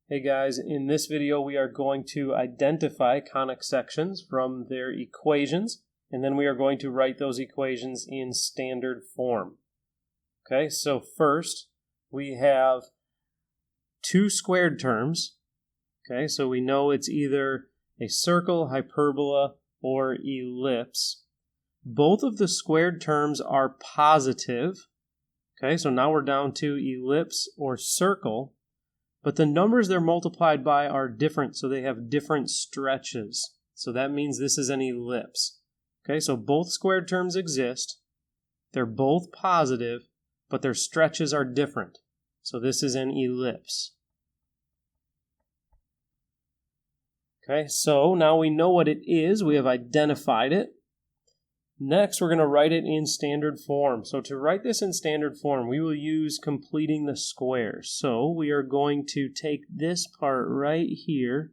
Hey guys, in this video we are going to identify conic sections from their equations, and then we are going to write those equations in standard form. Okay, so first we have two squared terms. Okay, so we know it's either a circle, hyperbola, or ellipse. Both of the squared terms are positive. Okay, so now we're down to ellipse or circle. But the numbers they're multiplied by are different, so they have different stretches. So that means this is an ellipse. Okay, so both squared terms exist. They're both positive, but their stretches are different. So this is an ellipse. Okay, so now we know what it is. We have identified it. Next, we're going to write it in standard form. So to write this in standard form, we will use completing the square. So we are going to take this part right here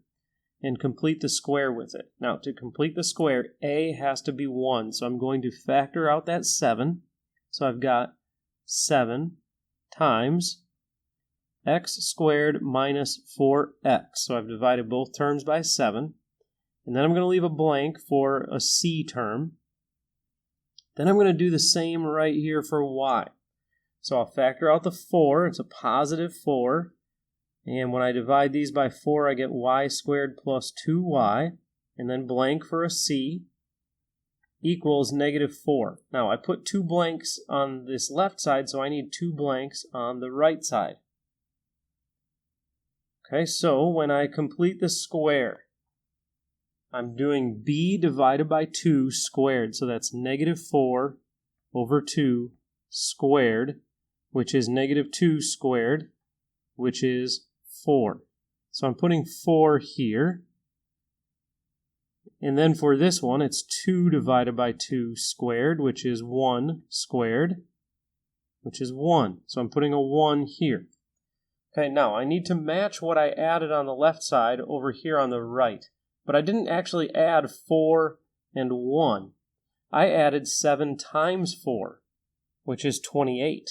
and complete the square with it. Now, to complete the square, a has to be 1. So I'm going to factor out that 7. So I've got 7 times x squared minus 4x. So I've divided both terms by 7. And then I'm going to leave a blank for a c term. Then I'm going to do the same right here for y. So I'll factor out the 4. It's a positive 4. And when I divide these by 4, I get y squared plus 2y. And then blank for a c equals negative 4. Now I put 2 blanks on this left side, so I need 2 blanks on the right side. Okay, so when I complete the square, I'm doing b divided by 2 squared, so that's negative 4 over 2 squared, which is negative 2 squared, which is 4. So I'm putting 4 here. And then for this one, it's 2 divided by 2 squared, which is 1 squared, which is 1. So I'm putting a 1 here. Okay, now I need to match what I added on the left side over here on the right. But I didn't actually add 4 and 1. I added 7 times 4, which is 28.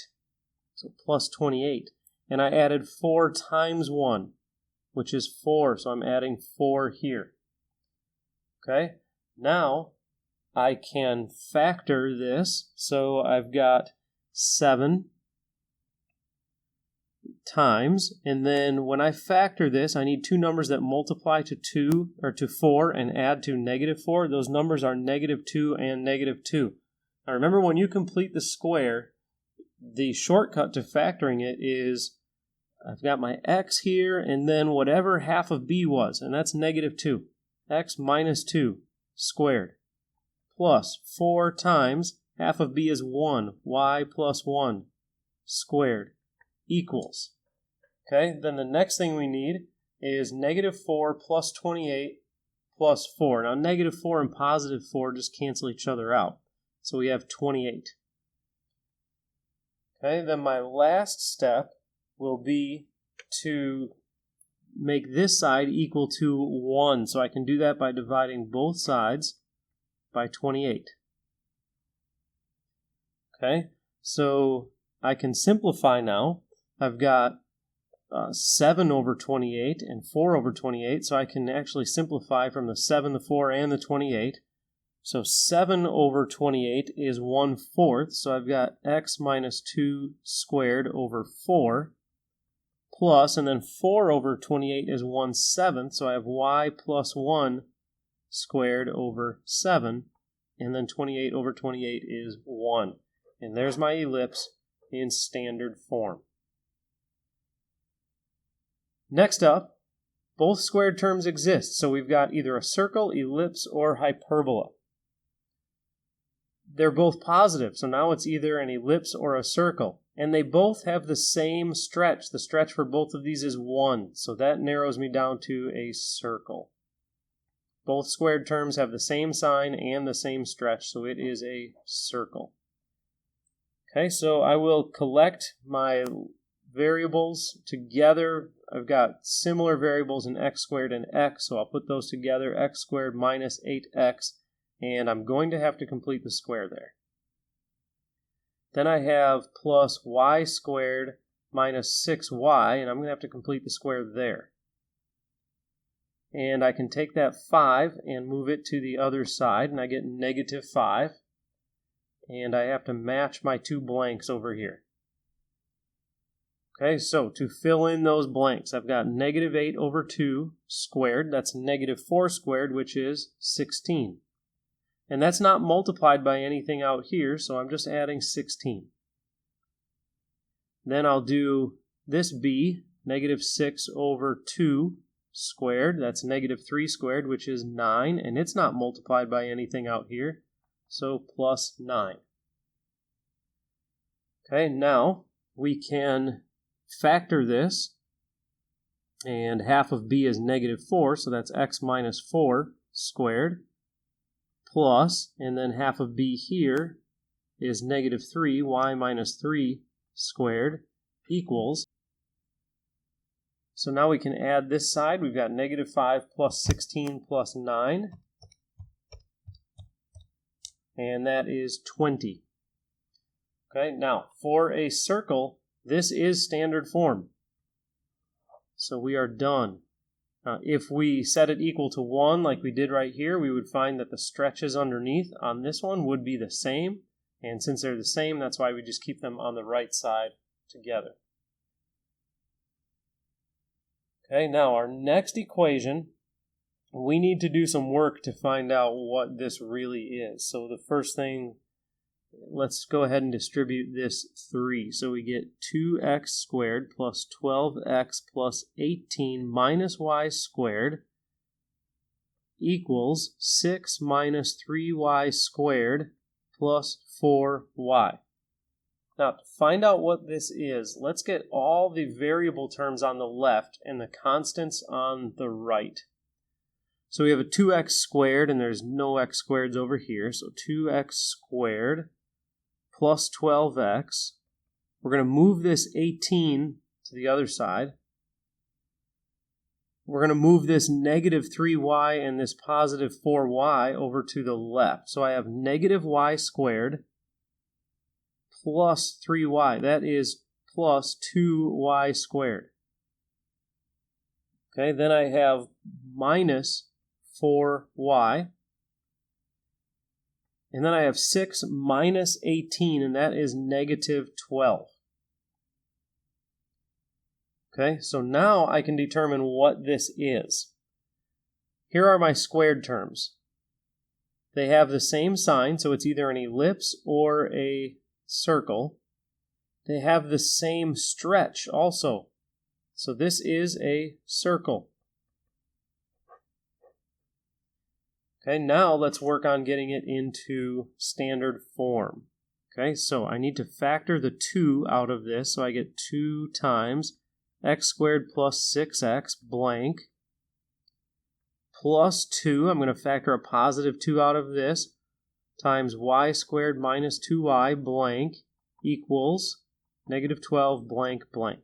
So plus 28. And I added 4 times 1, which is 4. So I'm adding 4 here. Okay, now I can factor this. So I've got 7 times, and then when I factor this, I need two numbers that multiply to 2 or to 4 and add to negative 4. Those numbers are negative 2 and negative 2. Now remember, when you complete the square, the shortcut to factoring it is I've got my x here and then whatever half of b was, and that's negative 2. X minus 2 squared plus 4 times half of b is 1, y plus 1 squared equals. Okay, then the next thing we need is negative 4 plus 28 plus 4. Now negative 4 and positive 4 just cancel each other out. So we have 28. Okay, then my last step will be to make this side equal to 1. So I can do that by dividing both sides by 28. Okay, so I can simplify now. I've got 7 over 28 and 4 over 28, so I can actually simplify from the 7, the 4, and the 28. So 7 over 28 is 1/4, so I've got x minus 2 squared over 4, plus, and then 4 over 28 is 1/7, so I have y plus 1 squared over 7, and then 28 over 28 is 1. And there's my ellipse in standard form. Next up, both squared terms exist, so we've got either a circle, ellipse, or hyperbola. They're both positive, so now it's either an ellipse or a circle, and they both have the same stretch. The stretch for both of these is 1, so that narrows me down to a circle. Both squared terms have the same sign and the same stretch, so it is a circle. Okay, so I will collect my variables together. I've got similar variables in x squared and x, so I'll put those together, x squared minus 8x, and I'm going to have to complete the square there. Then I have plus y squared minus 6y, and I'm going to have to complete the square there. and I can take that 5 and move it to the other side, and I get negative 5. And I have to match my 2 blanks over here. Okay, so to fill in those blanks, I've got negative 8 over 2 squared. That's negative 4 squared, which is 16. And that's not multiplied by anything out here, so I'm just adding 16. Then I'll do this b, negative 6 over 2 squared. That's negative 3 squared, which is 9, and it's not multiplied by anything out here, so plus 9. Okay, now we can factor this, and half of b is negative 4, so that's x minus 4 squared, plus, and then half of b here is negative 3, y minus 3 squared, equals. So now we can add this side. We've got negative 5 plus 16 plus 9, and that is 20. Okay, now for a circle, this is standard form. So we are done. If we set it equal to 1 like we did right here, we would find that the stretches underneath on this one would be the same. And since they're the same, that's why we just keep them on the right side together. Okay, now our next equation, we need to do some work to find out what this really is. So the first thing, let's go ahead and distribute this 3. So we get 2x squared plus 12x plus 18 minus y squared equals 6 minus 3y squared plus 4y. Now, to find out what this is, let's get all the variable terms on the left and the constants on the right. So we have a 2x squared, and there's no x squareds over here. So 2x squared plus 12x. We're going to move this 18 to the other side. We're going to move this negative 3y and this positive 4y over to the left. So I have negative y squared plus 3y. That is plus 2y squared. Okay, then I have minus 4y. And then I have 6 minus 18, and that is negative 12. Okay, so now I can determine what this is. Here are my squared terms. They have the same sign, so it's either an ellipse or a circle. They have the same stretch also. So this is a circle. Okay, now let's work on getting it into standard form. Okay, so I need to factor the 2 out of this, so I get 2 times x squared plus 6x blank plus 2. I'm going to factor a positive 2 out of this times y squared minus 2y blank equals negative 12 blank blank.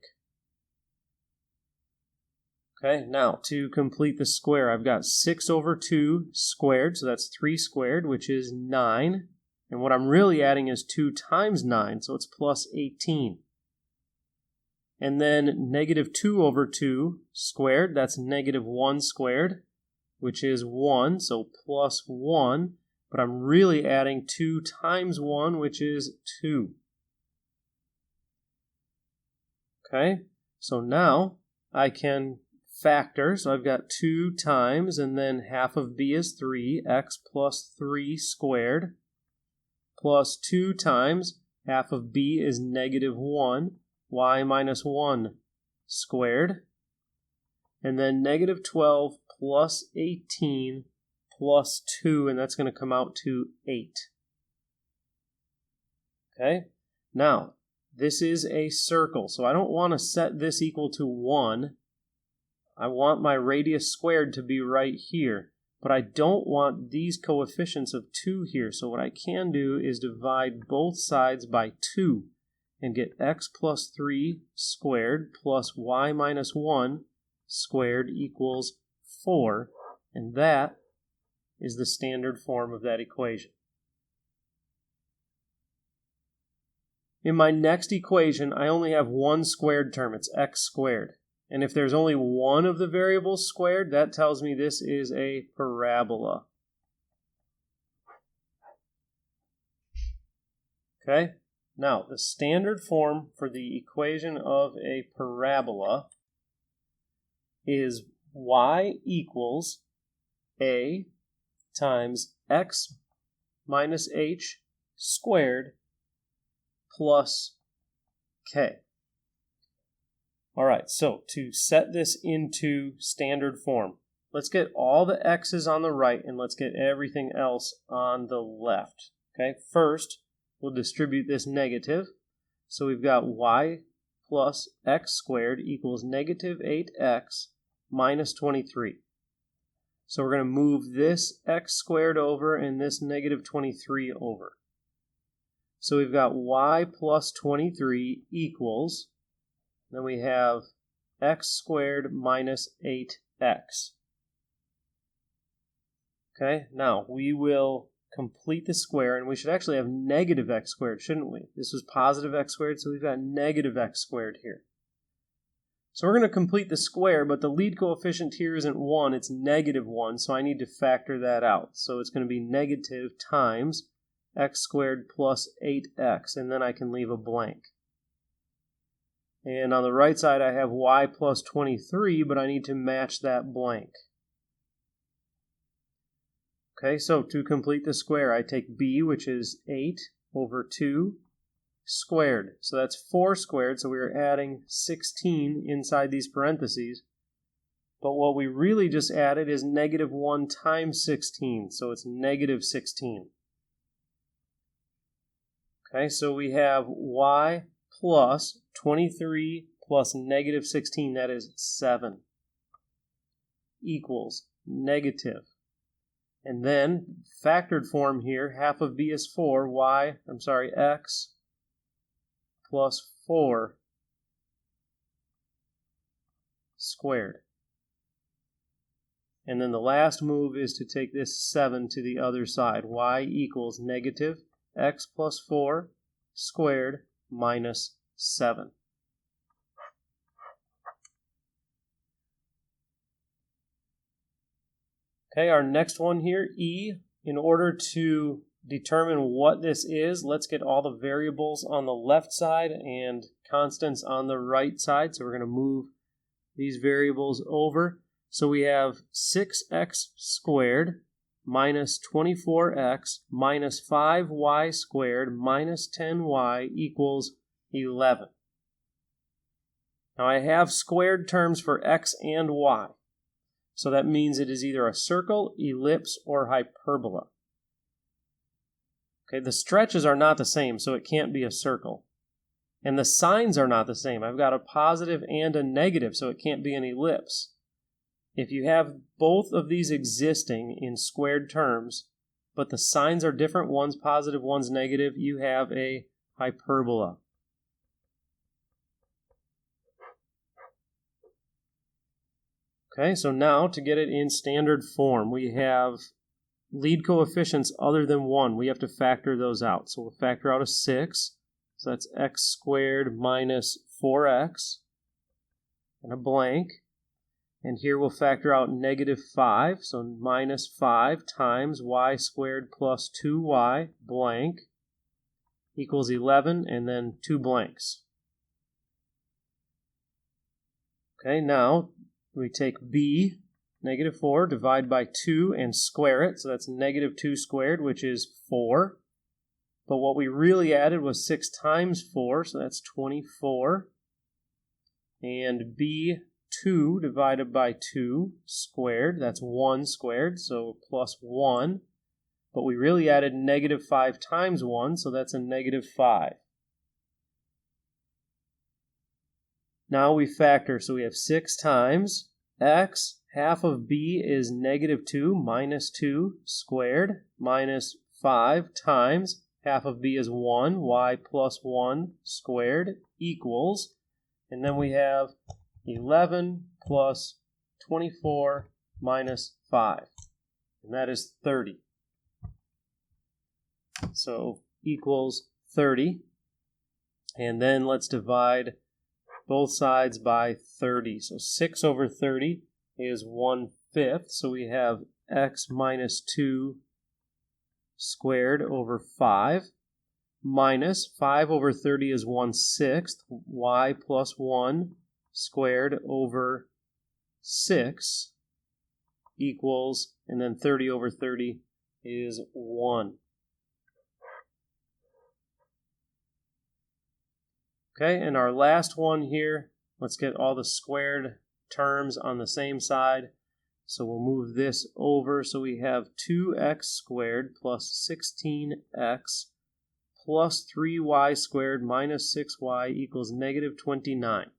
Okay, now to complete the square, I've got 6 over 2 squared, so that's 3 squared, which is 9. And what I'm really adding is 2 times 9, so it's plus 18. And then negative 2 over 2 squared, that's negative 1 squared, which is 1, so plus 1. But I'm really adding 2 times 1, which is 2. Okay, so now I can factor. So I've got 2 times, and then half of b is 3, x plus 3 squared, plus 2 times, half of b is negative 1, y minus 1 squared, and then negative 12 plus 18 plus 2, and that's going to come out to 8. Okay, now this is a circle, so I don't want to set this equal to 1. I want my radius squared to be right here, but I don't want these coefficients of 2 here, so what I can do is divide both sides by 2 and get x plus 3 squared plus y minus 1 squared equals 4, and that is the standard form of that equation. In my next equation, I only have one squared term. It's x squared. And if there's only one of the variables squared, that tells me this is a parabola. Okay, now the standard form for the equation of a parabola is y equals a times x minus h squared plus k. All right, so to set this into standard form, let's get all the x's on the right and let's get everything else on the left. Okay, first we'll distribute this negative. So we've got y plus x squared equals negative 8x minus 23. So we're going to move this x squared over and this negative 23 over. So we've got y plus 23 equals, then we have x squared minus 8x. Okay, now we will complete the square, and we should actually have negative x squared, shouldn't we? This was positive x squared, so we've got negative x squared here. So we're going to complete the square, but the lead coefficient here isn't 1, it's negative 1, so I need to factor that out. So it's going to be negative times x squared plus 8x, and then I can leave a blank. And on the right side I have y plus 23, but I need to match that blank. Okay, so to complete the square, I take b, which is 8 over 2 squared. So that's 4 squared, so we're adding 16 inside these parentheses. But what we really just added is negative 1 times 16, so it's negative 16. Okay, so we have y plus 23 plus negative 16, that is 7, equals negative. And then, factored form here, half of b is 4, x plus 4 squared. And then the last move is to take this 7 to the other side. Y equals negative x plus 4 squared minus 7. Okay, our next one here, E. In order to determine what this is, let's get all the variables on the left side and constants on the right side. So we're going to move these variables over. So we have 6x squared minus 24x minus 5y squared minus 10y equals 11. Now I have squared terms for x and y. So that means it is either a circle, ellipse, or hyperbola. Okay, the stretches are not the same, so it can't be a circle. And the signs are not the same. I've got a positive and a negative, so it can't be an ellipse. If you have both of these existing in squared terms, but the signs are different, one's positive, one's negative, you have a hyperbola. Okay, so now to get it in standard form, we have lead coefficients other than 1. We have to factor those out. So we'll factor out a 6. So that's x squared minus 4x and a blank. And here we'll factor out negative 5. So minus 5 times y squared plus 2y blank equals 11, and then 2 blanks. Okay, now we take b, negative 4, divide by 2 and square it. So that's negative 2 squared, which is 4. But what we really added was 6 times 4, so that's 24. And b2 divided by 2 squared, that's 1 squared, so plus 1. But we really added negative 5 times 1, so that's a negative 5. Now we factor, so we have 6 times x, half of b is negative 2 minus 2 squared, minus 5 times half of b is 1, y plus 1 squared equals, and then we have 11 plus 24 minus 5, and that is 30. So equals 30, and then let's divide both sides by 30. So 6 over 30 is 1/5. So we have x minus 2 squared over 5 minus 5 over 30 is 1/6. Y plus 1 squared over 6 equals, and then 30 over 30 is 1. Okay, and our last one here, let's get all the squared terms on the same side. So we'll move this over. So we have 2x squared plus 16x plus 3y squared minus 6y equals negative 29.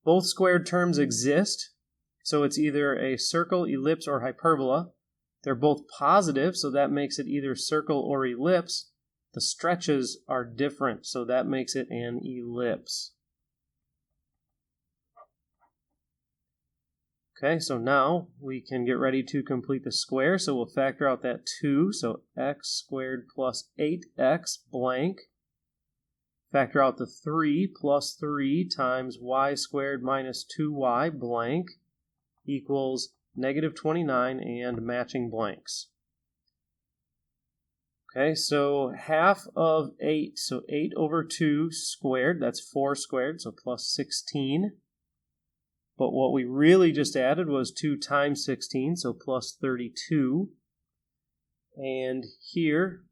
Both squared terms exist, so it's either a circle, ellipse, or hyperbola. They're both positive, so that makes it either circle or ellipse. The stretches are different, so that makes it an ellipse. Okay, so now we can get ready to complete the square. So we'll factor out that 2, so x squared plus 8x blank. Factor out the 3 plus 3 times y squared minus 2y blank equals negative 29 and matching blanks. Okay, so half of 8, so 8 over 2 squared, that's 4 squared, so plus 16. But what we really just added was 2 times 16, so plus 32. And here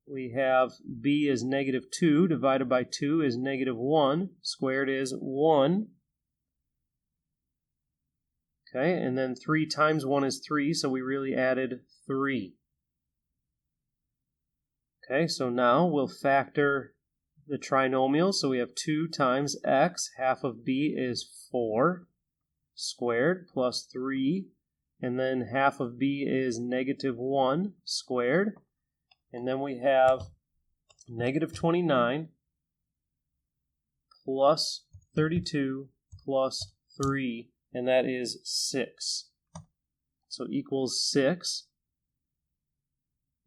we have b is negative 2 divided by 2 is negative 1. Squared is 1. Okay, and then 3 times 1 is 3, so we really added 3. Okay, so now we'll factor the trinomial. So we have 2 times x, half of b is 4 squared plus 3, and then half of b is negative 1 squared, and then we have negative 29 plus 32 plus 3, and that is 6. So equals 6.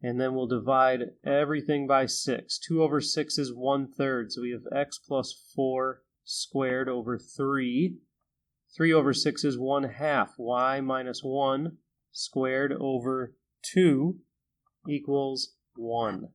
And then we'll divide everything by 6. 2 over 6 is 1/3. So we have x plus 4 squared over 3. 3 over 6 is 1/2. Y minus 1 squared over 2 equals 1.